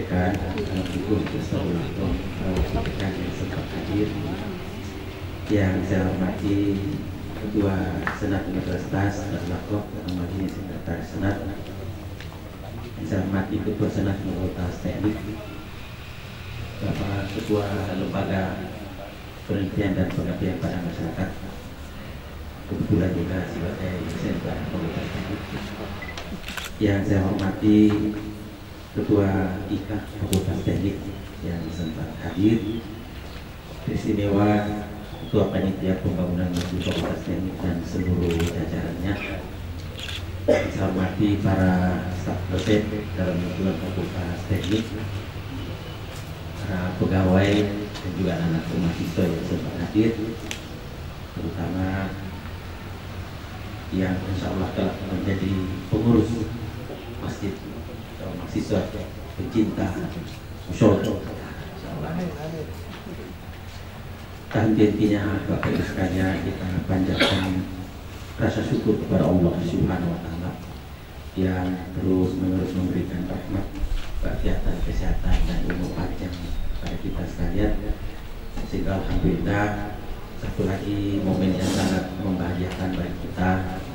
Dekan, Assalamualaikum warahmatullahi wabarakatuh yang sempat hadir, yang saya hormati Ketua Senat Universitas Darlakoh dan Majelis Sekretaris Senat, yang saya hormati Ketua Senat Fakultas Teknik, Bapak Ketua Lembaga Penelitian dan Pengabdian pada Masyarakat, kebetulan juga sebagai dosen Fakultas Teknik, yang saya hormati Ketua IKA Fakultas Teknik yang sempat hadir, istimewa Ketua Panitia Pembangunan Masjid Fakultas Teknik dan seluruh jajarannya. Saya hormati para staf dosen dalam lingkungan Fakultas Teknik, para pegawai dan juga anak mahasiswa yang sempat hadir, terutama yang insya Allah telah menjadi pengurus masjid, mahasiswa pencinta musyawarah. Intinya Bapak Ibu sekalian, kita panjatkan rasa syukur kepada Allah Subhanahu wa Ta'ala yang terus menerus memberikan rahmat, kegiatan, kesehatan dan umur panjang pada kita sekalian, sehingga alhamdulillah satu lagi momen yang sangat membahagiakan bagi kita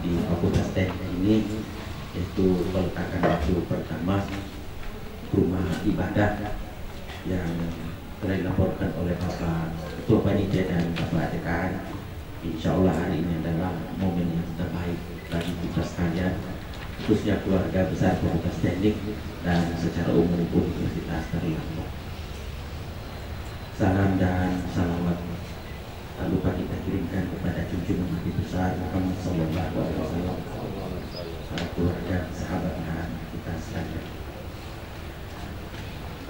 di Fakultas Teknik ini, yaitu peletakan batu pertama rumah ibadah yang telah dilaporkan oleh Bapak Ketua Panitia dan Bapak Dekan. Insya Allah hari ini adalah momen yang terbaik bagi kita sekalian, khususnya keluarga besar Fakultas Teknik dan secara umum Universitas Darlakoh. Salam dan salawat tak lupa kita kirimkan kepada junjungan Nabi besar Muhammad SAW, para keluarga, sahabat dan kita sekalian.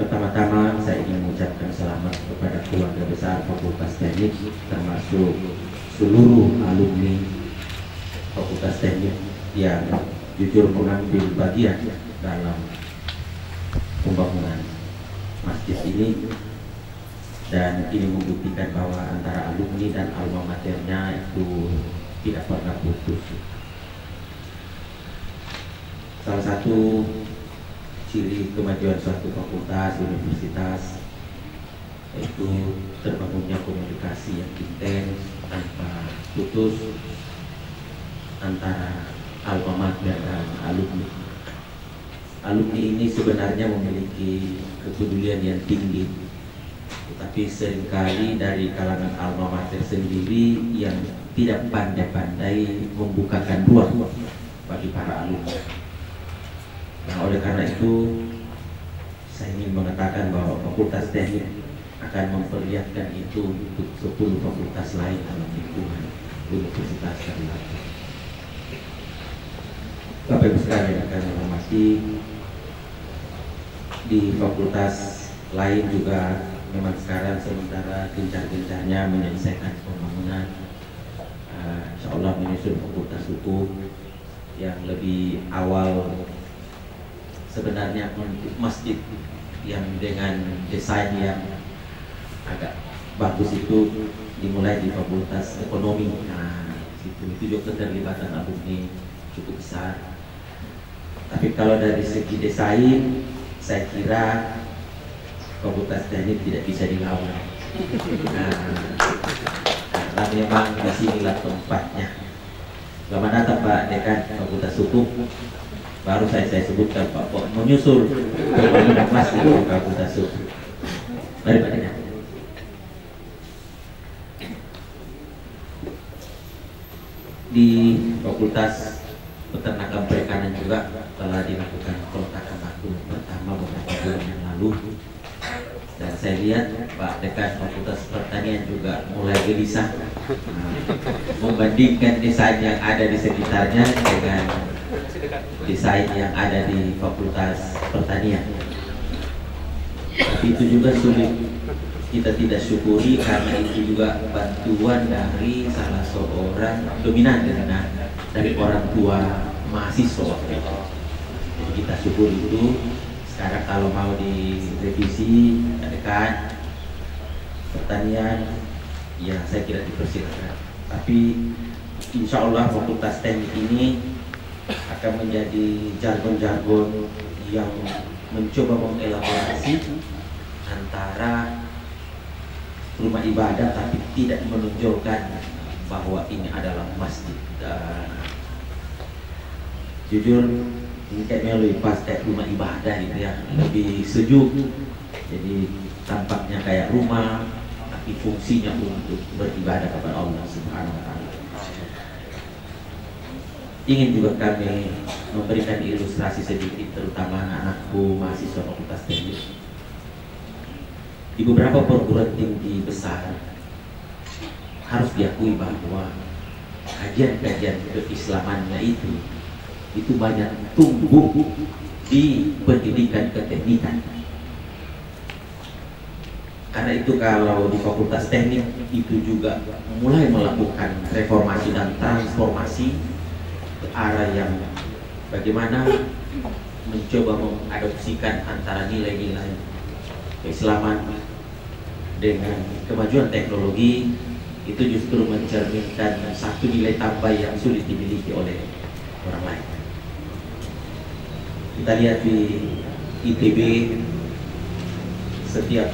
Pertama-tama saya ingin mengucapkan selamat kepada keluarga besar Fakultas Teknik, termasuk seluruh alumni Fakultas Teknik yang jujur mengambil bagian dalam pembangunan masjid ini, dan ini membuktikan bahwa antara alumni dan alma maternya itu tidak pernah putus. Salah satu ciri kemajuan suatu fakultas, universitas, yaitu terbangunnya komunikasi yang intens tanpa putus antara alma mater dan alumni. Alumni ini sebenarnya memiliki kepedulian yang tinggi, tetapi seringkali dari kalangan alma mater sendiri yang tidak pandai-pandai membukakan ruang bagi para alumni. Nah, oleh karena itu saya ingin mengatakan bahwa Fakultas Teknik akan memperlihatkan itu untuk 10 fakultas lain dalam lingkungan Universitas Darlakoh. Bapak Ibu sekalian akan menghormati, di fakultas lain juga memang sekarang sementara gencar-gencarnya menyelesaikan pembangunan, insya Allah menyusun Fakultas Hukum yang lebih awal. Sebenarnya untuk masjid yang dengan desain yang agak bagus itu dimulai di Fakultas Ekonomi. Nah, itu juga keterlibatan alumni cukup besar. Tapi kalau dari segi desain, saya kira Fakultas Teknik tidak bisa dilawan. Karena memang di sinilah tempatnya. Selamat datang Pak Dekan Fakultas Hukum. Baru saya sebutkan Pak Pok menyusul pembangunan masjid di Fakultas Hukum. Mari Pak Dekan. Di Fakultas Peternakan Perikanan juga telah dilakukan peletakan batu pertama beberapa bulan yang lalu, dan saya lihat Pak Dekan Fakultas Pertanian juga mulai gelisah membandingkan desain yang ada di sekitarnya dengan desain yang ada di Fakultas Pertanian. Tapi itu juga sulit kita tidak syukuri, karena itu juga bantuan dari salah seorang dominan dari orang tua mahasiswa. Jadi kita syukuri itu. Sekarang kalau mau direvisi Dekan Pertanian, ya saya kira dipersilakan. Tapi insya Allah Fakultas Teknik ini akan menjadi jargon-jargon yang mencoba mengelaborasi antara rumah ibadah tapi tidak menunjukkan bahwa ini adalah masjid. Jujur ini kayaknya lebih pas kayak rumah ibadah gitu ya, lebih sejuk. Jadi tampaknya kayak rumah tapi fungsinya untuk beribadah kepada Allah Subhanahu wa taala. Ingin juga kami memberikan ilustrasi sedikit, terutama anak-anakku mahasiswa Fakultas Teknik. Di beberapa perguruan tinggi besar harus diakui bahwa kajian-kajian keislamannya itu banyak tumbuh di pendidikan keteknikan. Karena itu kalau di Fakultas Teknik itu juga mulai melakukan reformasi dan transformasi ke arah yang bagaimana mencoba mengadopsikan antara nilai-nilai keislaman dengan kemajuan teknologi. Itu justru mencerminkan satu nilai tambah yang sulit dimiliki oleh orang lain. Kita lihat di ITB, setiap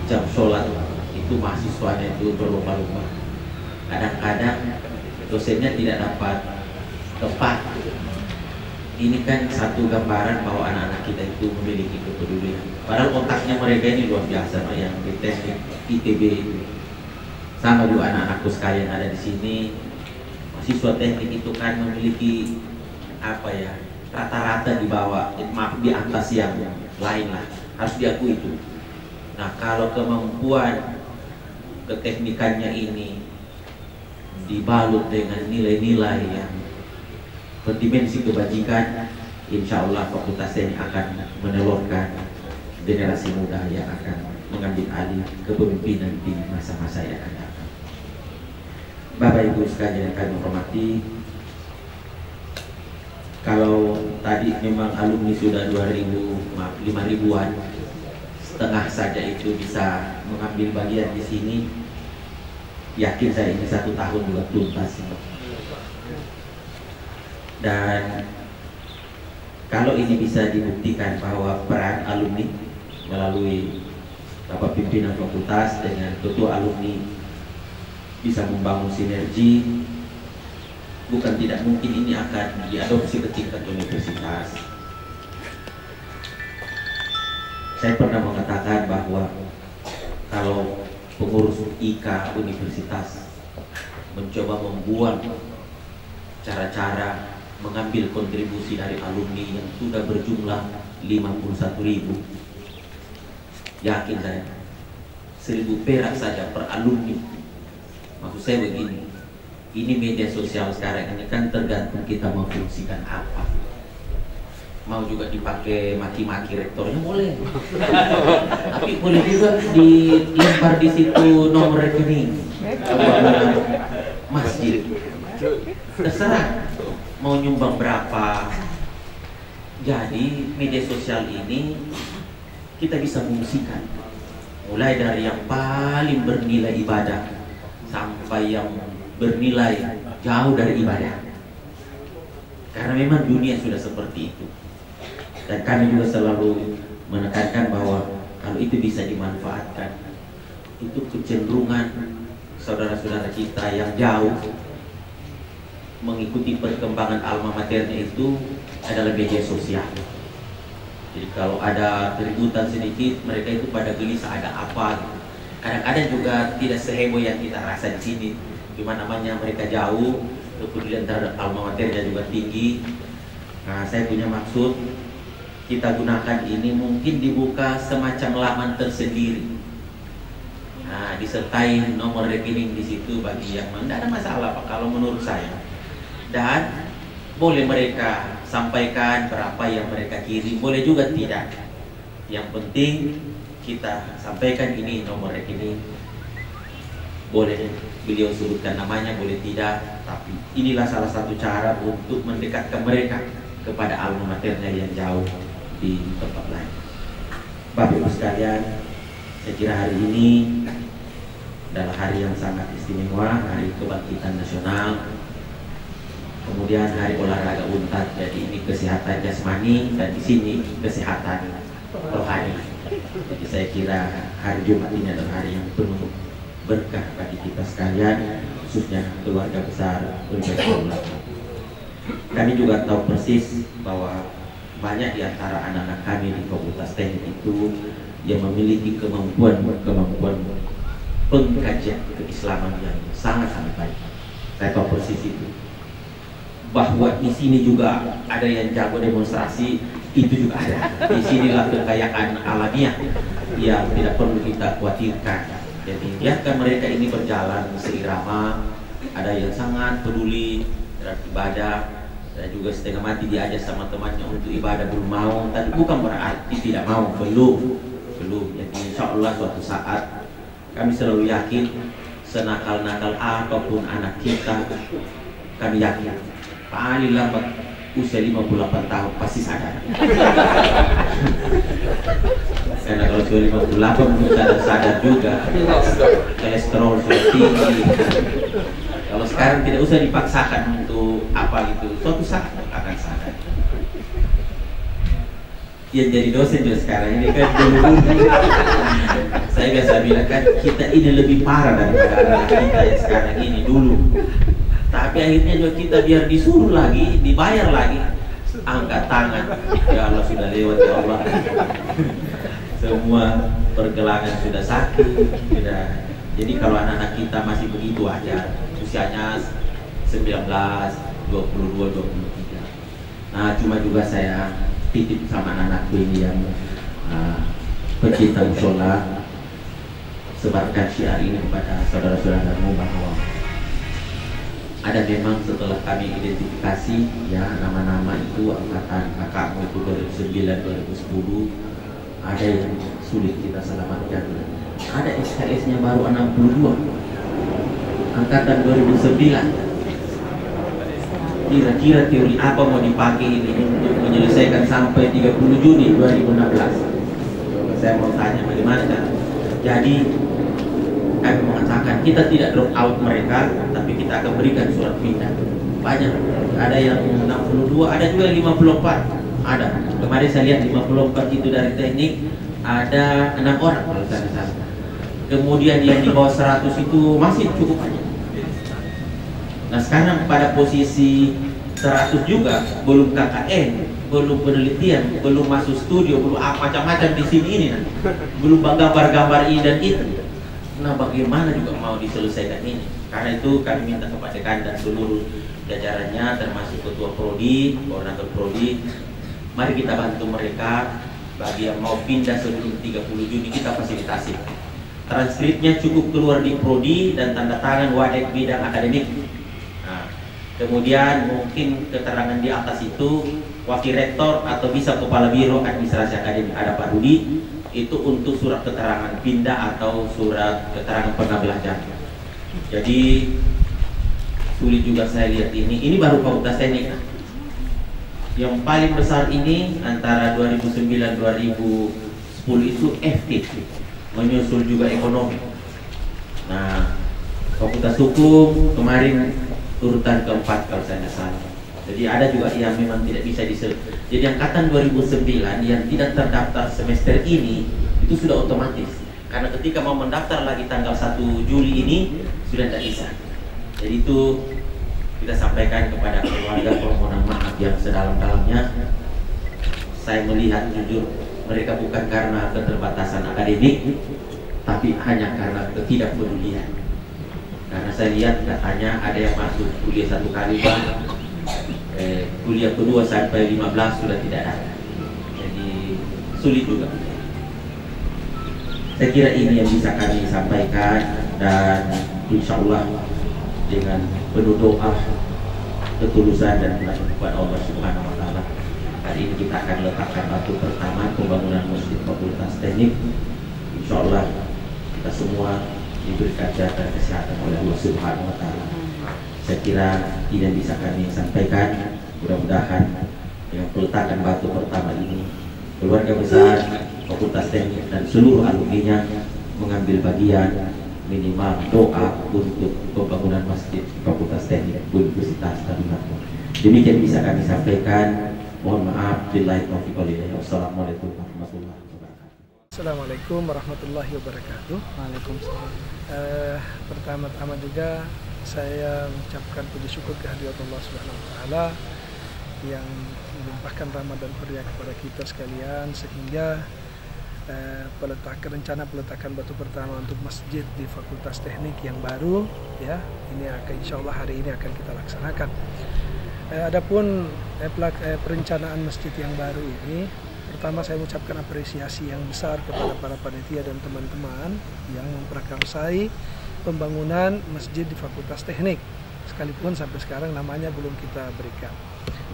jam sholat itu mahasiswanya itu berlomba-lomba. Kadang-kadang dosennya tidak dapat tepat. Ini kan satu gambaran bahwa anak-anak kita itu memiliki kepedulian. Padahal otaknya mereka ini luar biasa, Pak, yang di teknik ITB itu. Sama juga anak-anakku sekalian ada di sini, mahasiswa teknik itu kan memiliki apa ya, rata-rata di bawah, maaf, di atas yang lain lah, harus diakui itu. Nah, kalau kemampuan keteknikannya ini dibalut dengan nilai-nilai yang berdimensi kebajikan, insya Allah Fakultas Teknik akan menelurkan generasi muda yang akan mengambil alih kepemimpinan di masa-masa yang akan datang. Bapak Ibu sekalian yang kami hormati, kalau tadi memang alumni sudah 5.000-an, setengah saja itu bisa mengambil bagian di sini, yakin saya ini 1 tahun juga tuntas. Dan kalau ini bisa dibuktikan bahwa peran alumni melalui Bapak Pimpinan Fakultas dengan ketua alumni bisa membangun sinergi, bukan tidak mungkin ini akan diadopsi ke tingkat universitas. Saya pernah mengatakan bahwa kalau pengurus IK universitas mencoba membuat cara-cara mengambil kontribusi dari alumni yang sudah berjumlah 51.000, yakin saya 1.000 perak saja per alumni. Maksud saya begini, ini media sosial sekarang ini kan tergantung kita mau fungsikan apa. Mau juga dipakai maki-maki rektornya boleh, tapi boleh juga dilempar di situ nomor rekening masjid, terserah mau nyumbang berapa. Jadi media sosial ini kita bisa fungsikan mulai dari yang paling bernilai ibadah sampai yang bernilai jauh dari ibadah, karena memang dunia sudah seperti itu. Dan kami juga selalu menekankan bahwa kalau itu bisa dimanfaatkan, itu kecenderungan saudara-saudara kita yang jauh mengikuti perkembangan alma maternya itu adalah media sosial. Jadi kalau ada keributan sedikit, mereka itu pada gelisah ada apa gitu. Kadang-kadang juga tidak seheboh yang kita rasa di sini. Cuma namanya mereka jauh, kepedulian terhadap alma maternya juga tinggi. Nah, saya punya maksud, kita gunakan ini mungkin dibuka semacam laman tersendiri. Nah, disertai nomor rekening di situ bagi yang tidak ada masalah Pak kalau menurut saya. Dan boleh mereka sampaikan berapa yang mereka kirim, boleh juga tidak. Yang penting kita sampaikan ini nomor rekening. Boleh beliau sebutkan namanya, boleh tidak, tapi inilah salah satu cara untuk mendekatkan mereka kepada alma maternya yang jauh di tempat lain. Bapak Ibu sekalian, saya kira hari ini adalah hari yang sangat istimewa, hari kebangkitan nasional. kemudian hari olahraga Unpad. Jadi ini kesehatan jasmani dan di sini kesehatan rohani. Jadi saya kira hari Jumat ini adalah hari yang penuh berkah bagi kita sekalian, khususnya keluarga besar Unpad. Kami juga tahu persis bahwa banyak di antara anak-anak kami di Fakultas Teknik itu yang memiliki kemampuan pengkajian keislaman yang sangat-sangat baik. Saya tahu persis itu. Bahwa di sini juga ada yang jago demonstrasi, itu juga ada. Di sinilah kekayaan alamiah yang tidak perlu kita khawatirkan. Jadi biarkan mereka ini berjalan seirama. Ada yang sangat peduli terhadap ibadah, dan juga setengah mati diajak sama temannya untuk ibadah belum mau. Tapi bukan berarti tidak mau, belum. Jadi insya Allah suatu saat kami selalu yakin senakal-nakal apapun anak kita, kami yakin paling lambat usia 58 tahun pasti sadar. Karena kalau sudah 58 mungkin sadar juga, kolesterol sudah tinggi. Kalau sekarang tidak usah dipaksakan untuk apa gitu, suatu saat akan sadar. Yang jadi dosen juga sekarang ini kan dulu saya biasa bilang kan kita ini lebih parah daripada anak kita yang sekarang ini dulu. Tapi akhirnya juga kita biar disuruh lagi, dibayar lagi, angkat tangan. Ya Allah sudah lewat ya Allah. Semua pergelangan sudah sakit, sudah. Jadi kalau anak-anak kita masih begitu aja, usianya 19, 22, 23. Nah cuma juga saya titip sama anak-anakku ini yang pecinta musola, sebarkan syiar ini kepada saudara-saudaramu bahwa ada memang setelah kami identifikasi ya nama-nama itu angkatan kakakmu itu 2009, 2010 ada yang sulit kita selamatkan. Ada SKS-nya baru 62 angkatan 2009. Kira-kira teori apa mau dipakai ini untuk menyelesaikan sampai 30 Juni 2016? Saya mau tanya bagaimana kan? Jadi kami mengatakan kita tidak drop out mereka, tapi kita akan berikan surat pindah. Banyak, ada yang 62, ada juga yang 54. Ada. Kemarin saya lihat 54 itu dari teknik, ada 6 orang kalau saya salah. Kemudian yang di bawah 100 itu masih cukup banyak. Nah sekarang pada posisi 100 juga, belum KKN, belum penelitian, belum masuk studio, belum macam-macam di sini ini, belum gambar-gambar ini dan itu. Nah bagaimana juga mau diselesaikan ini? Karena itu kami minta kepada kalian dan seluruh jajarannya, termasuk ketua prodi, koordinator prodi, mari kita bantu mereka. Bagi yang mau pindah sebelum 30 Juni kita fasilitasi. Transkripnya cukup keluar di prodi dan tanda tangan wadek bidang akademik. Nah, kemudian mungkin keterangan di atas itu wakil rektor atau bisa kepala biro administrasi akademik ada Pak Rudi, itu untuk surat keterangan pindah atau surat keterangan pernah belajar. Jadi sulit juga saya lihat ini baru fakultas teknik. Yang paling besar ini antara 2009-2010 itu FT, menyusul juga ekonomi. Nah, fakultas hukum kemarin urutan keempat kalau saya tidak salah. Jadi ada juga yang memang tidak bisa disebut. Jadi angkatan 2009 yang tidak terdaftar semester ini itu sudah otomatis. Karena ketika mau mendaftar lagi tanggal 1 Juli ini sudah tidak bisa. Jadi itu kita sampaikan kepada keluarga permohonan maaf yang sedalam-dalamnya. Saya melihat jujur mereka bukan karena keterbatasan akademik, tapi hanya karena ketidakpedulian. Karena saya lihat katanya ada yang masuk kuliah 1 kali bang, kuliah kedua sampai 15 sudah tidak ada. Jadi sulit juga. Saya kira ini yang bisa kami sampaikan, dan insya Allah dengan penuh doa, ketulusan dan pengakuan kepada Allah Subhanahu Wa Taala, hari ini kita akan letakkan batu pertama pembangunan Masjid Fakultas Teknik. Insya Allah kita semua diberikan kesehatan oleh Allah Subhanahu Wa Taala. Saya kira ini yang bisa kami sampaikan. Mudah-mudahan dengan peletakan batu pertama ini keluarga besar Fakultas Teknik dan seluruh alumninya mengambil bagian minimal doa untuk pembangunan Masjid Fakultas Teknik Universitas Tadulako. Demikian bisa kami sampaikan. Mohon maaf. Billahi taufiq wal hidayah. Wassalamualaikum warahmatullahi wabarakatuh. Assalamualaikum warahmatullahi wabarakatuh. Waalaikumsalam. Pertama-tama juga saya mengucapkan puji syukur kehadirat Allah Subhanahu wa taala yang melimpahkan Ramadan Ceria kepada kita sekalian, sehingga rencana peletakan batu pertama untuk masjid di Fakultas Teknik yang baru, ya, ini akan insyaallah hari ini akan kita laksanakan. Adapun perencanaan masjid yang baru ini, pertama saya mengucapkan apresiasi yang besar kepada para panitia dan teman-teman yang memprakarsai pembangunan masjid di Fakultas Teknik, sekalipun sampai sekarang namanya belum kita berikan.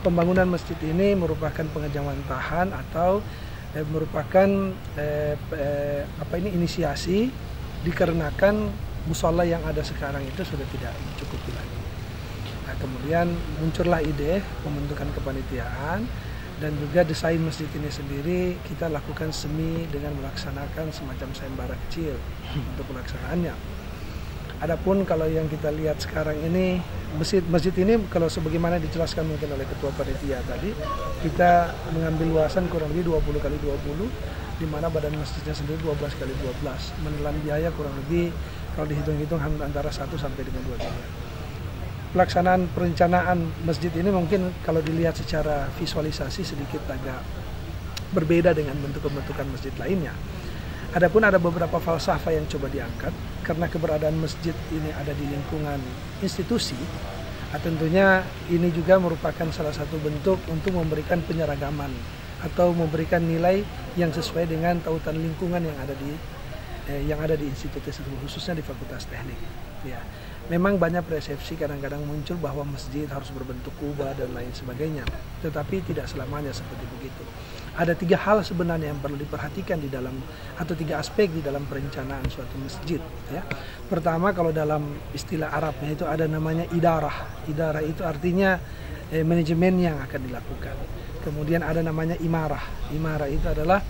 Pembangunan masjid ini merupakan pengejawantahan atau merupakan inisiasi, dikarenakan musola yang ada sekarang itu sudah tidak mencukupi lagi. Nah, kemudian muncullah ide pembentukan kepanitiaan, dan juga desain masjid ini sendiri kita lakukan semi dengan melaksanakan semacam sayembara kecil untuk pelaksanaannya. Adapun kalau yang kita lihat sekarang ini, masjid ini kalau sebagaimana dijelaskan mungkin oleh ketua panitia tadi, kita mengambil luasan kurang lebih 20 kali 20, di mana badan masjidnya sendiri 12 kali 12, menelan biaya kurang lebih kalau dihitung-hitung antara 1 sampai dengan 2 miliar. Pelaksanaan perencanaan masjid ini mungkin kalau dilihat secara visualisasi sedikit agak berbeda dengan bentuk-bentukan masjid lainnya. Adapun ada beberapa falsafah yang coba diangkat, karena keberadaan masjid ini ada di lingkungan institusi, tentunya ini juga merupakan salah satu bentuk untuk memberikan penyeragaman atau memberikan nilai yang sesuai dengan tautan lingkungan yang ada di institut tersebut, khususnya di Fakultas Teknik. Ya, memang banyak persepsi kadang-kadang muncul bahwa masjid harus berbentuk kubah dan lain sebagainya, tetapi tidak selamanya seperti begitu. Ada 3 hal sebenarnya yang perlu diperhatikan di dalam, atau 3 aspek di dalam perencanaan suatu masjid. Ya. Pertama, kalau dalam istilah Arabnya itu ada namanya idarah. Idarah itu artinya manajemen yang akan dilakukan. Kemudian ada namanya imarah. Imarah itu adalah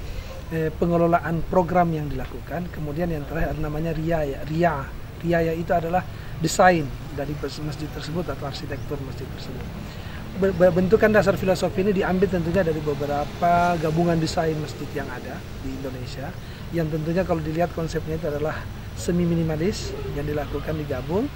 pengelolaan program yang dilakukan. Kemudian yang terakhir ada namanya riaya. Riaya itu adalah desain dari masjid tersebut atau arsitektur masjid tersebut. Bentukan dasar filosofi ini diambil tentunya dari beberapa gabungan desain masjid yang ada di Indonesia, yang tentunya kalau dilihat konsepnya itu adalah semi minimalis yang dilakukan digabung.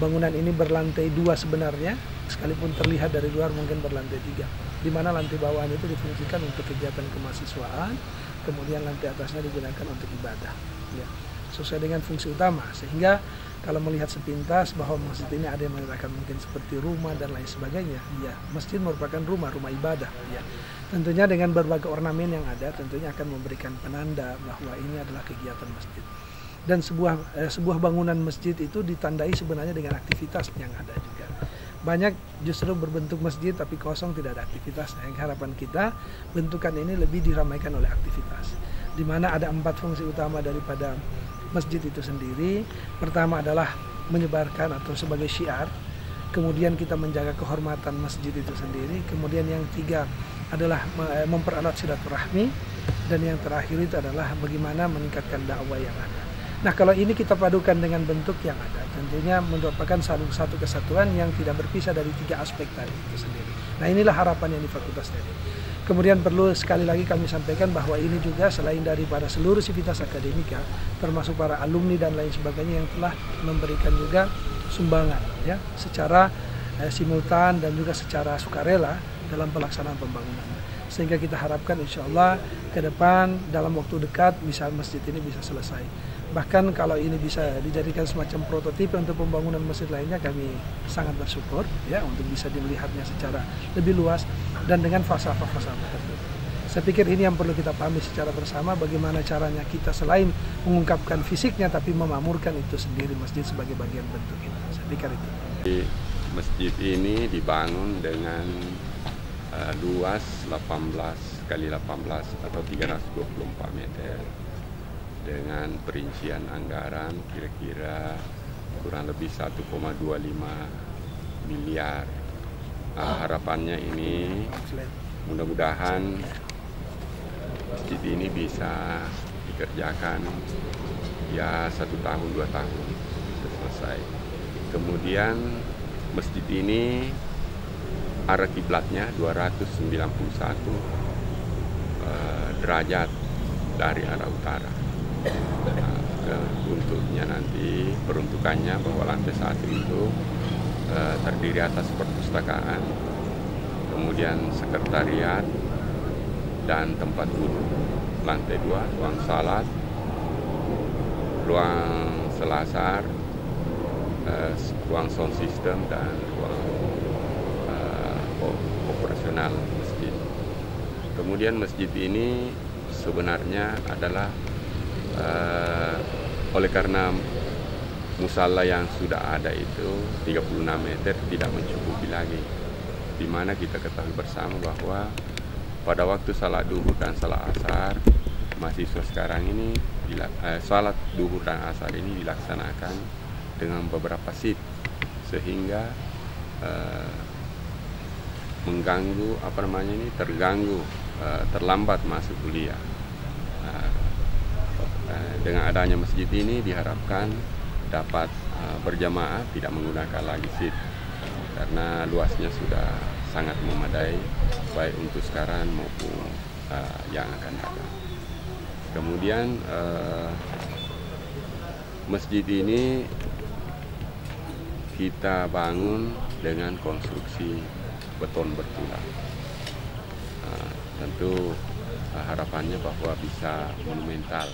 Bangunan ini berlantai 2 sebenarnya, sekalipun terlihat dari luar mungkin berlantai 3, di mana lantai bawahnya itu difungsikan untuk kegiatan kemahasiswaan, kemudian lantai atasnya digunakan untuk ibadah, ya, sesuai dengan fungsi utama. Sehingga kalau melihat sepintas bahwa masjid ini ada yang mengatakan mungkin seperti rumah dan lain sebagainya, ya, masjid merupakan rumah ibadah, ya. Tentunya dengan berbagai ornamen yang ada, tentunya akan memberikan penanda bahwa ini adalah kegiatan masjid. Dan sebuah bangunan masjid itu ditandai sebenarnya dengan aktivitas yang ada juga. Banyak justru berbentuk masjid tapi kosong, tidak ada aktivitas. Harapan kita bentukan ini lebih diramaikan oleh aktivitas, di mana ada 4 fungsi utama daripada masjid itu sendiri. Pertama adalah menyebarkan atau sebagai syiar, kemudian kita menjaga kehormatan masjid itu sendiri, kemudian yang 3 adalah mempererat silaturahmi, dan yang terakhir itu adalah bagaimana meningkatkan dakwah yang ada. Nah, kalau ini kita padukan dengan bentuk yang ada, tentunya merupakan satu kesatuan yang tidak berpisah dari 3 aspek tadi itu sendiri. Nah, inilah harapan yang di Fakultas Teknik. Kemudian perlu sekali lagi kami sampaikan bahwa ini juga selain daripada seluruh sivitas akademika, termasuk para alumni dan lain sebagainya yang telah memberikan juga sumbangan, ya, secara simultan dan juga secara sukarela dalam pelaksanaan pembangunan. Sehingga kita harapkan insya Allah ke depan dalam waktu dekat masjid ini bisa selesai. Bahkan kalau ini bisa dijadikan semacam prototipe untuk pembangunan masjid lainnya, kami sangat bersyukur, ya, untuk bisa dilihatnya secara lebih luas dan dengan falsafah-falsafah tertentu. Saya pikir ini yang perlu kita pahami secara bersama, bagaimana caranya kita selain mengungkapkan fisiknya tapi memamurkan itu sendiri masjid sebagai bagian bentuk itu. Saya pikir itu. Masjid ini dibangun dengan luas 18 kali 18 atau 324 meter dengan perincian anggaran kira-kira kurang lebih 1,25 miliar. Harapannya ini mudah-mudahan masjid ini bisa dikerjakan ya 1 tahun 2 tahun selesai. Kemudian masjid ini arah kiblatnya 291 derajat dari arah utara. Untuknya nanti peruntukannya bahwa lantai 1 itu terdiri atas perpustakaan, kemudian sekretariat dan tempat duduk. Lantai 2 ruang salat, ruang selasar, ruang sound system dan ruang operasional masjid. Kemudian masjid ini sebenarnya adalah oleh karena musalla yang sudah ada itu 36 meter tidak mencukupi lagi, di mana kita ketahui bersama bahwa pada waktu salat duhur dan salat asar, mahasiswa sekarang ini salat duhur dan asar ini dilaksanakan dengan beberapa shift, sehingga mengganggu terlambat masuk kuliah. Dengan adanya masjid ini diharapkan dapat berjamaah, tidak menggunakan lagi shift, karena luasnya sudah sangat memadai baik untuk sekarang maupun yang akan datang. Kemudian masjid ini kita bangun dengan konstruksi beton bertulang. Tentu harapannya bahwa bisa monumental.